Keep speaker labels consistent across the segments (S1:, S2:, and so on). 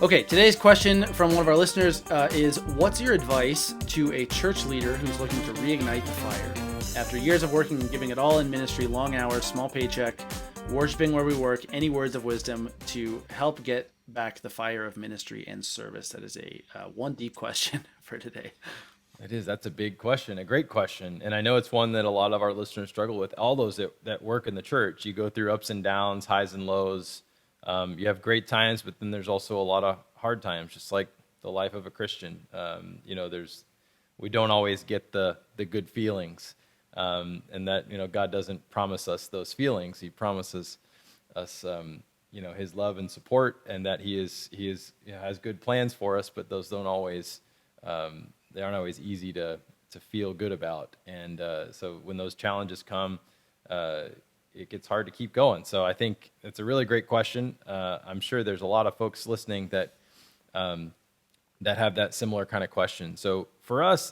S1: Okay, today's question from one of our listeners is, what's your advice to a church leader who's looking to reignite the fire? After years of working and giving it all in ministry, long hours, small paycheck, worshiping where we work, any words of wisdom to help get back the fire of ministry and service? That is a one deep question for today.
S2: It is. That's a big question, a great question. And I know it's one that a lot of our listeners struggle with. All those that work in the church, you go through ups and downs, highs and lows. You have great times, but then there's also a lot of hard times, just like the life of a Christian. We don't always get the good feelings. And that, God doesn't promise us those feelings. He promises us, his love and support, and that he has good plans for us, but those don't always, they aren't always easy to feel good about. And so when those challenges come, it gets hard to keep going. So I think it's a really great question. I'm sure there's a lot of folks listening that have that similar kind of question. So for us,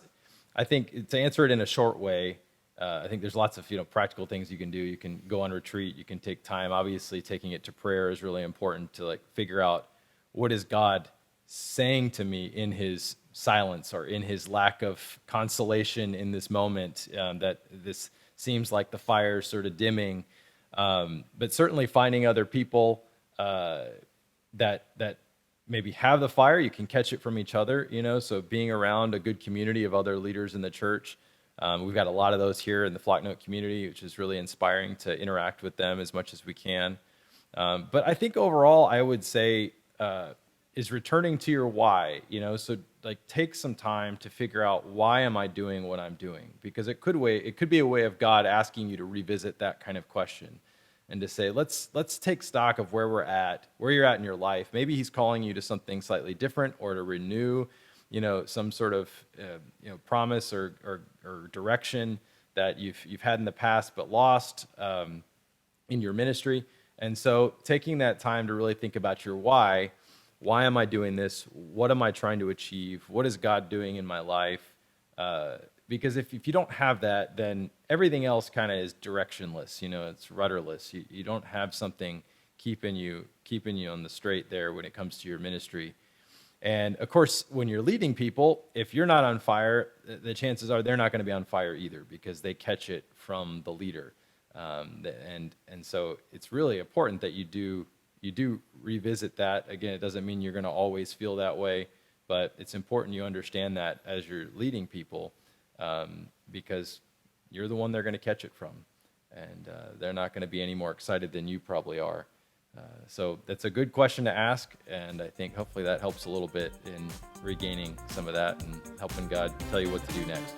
S2: I think to answer it in a short way, I think there's lots of practical things you can do. You can go on retreat. You can take time. Obviously, taking it to prayer is really important to figure out what is God saying to me in His silence or in His lack of consolation in this moment. That this seems like the fire is sort of dimming, but certainly finding other people that maybe have the fire. You can catch it from each other. So being around a good community of other leaders in the church. We've got a lot of those here in the Flocknote community, which is really inspiring to interact with them as much as we can. But I think overall, I would say is returning to your why. So take some time to figure out, why am I doing what I'm doing? Because it could be a way of God asking you to revisit that kind of question, and to say, let's take stock of where you're at in your life. Maybe He's calling you to something slightly different, or to renew some sort of promise or direction that you've had in the past but lost in your ministry. And so taking that time to really think about your why am I doing this? What am I trying to achieve? What is God doing in my life? Because if you don't have that, then everything else kind of is directionless. It's rudderless. You don't have something keeping you on the straight there when it comes to your ministry. And of course, when you're leading people, if you're not on fire, the chances are they're not going to be on fire either, because they catch it from the leader. And so it's really important that you do revisit that. Again, it doesn't mean you're going to always feel that way, but it's important you understand that as you're leading people, because you're the one they're going to catch it from, and they're not going to be any more excited than you probably are. So that's a good question to ask, and I think hopefully that helps a little bit in regaining some of that and helping God tell you what to do next.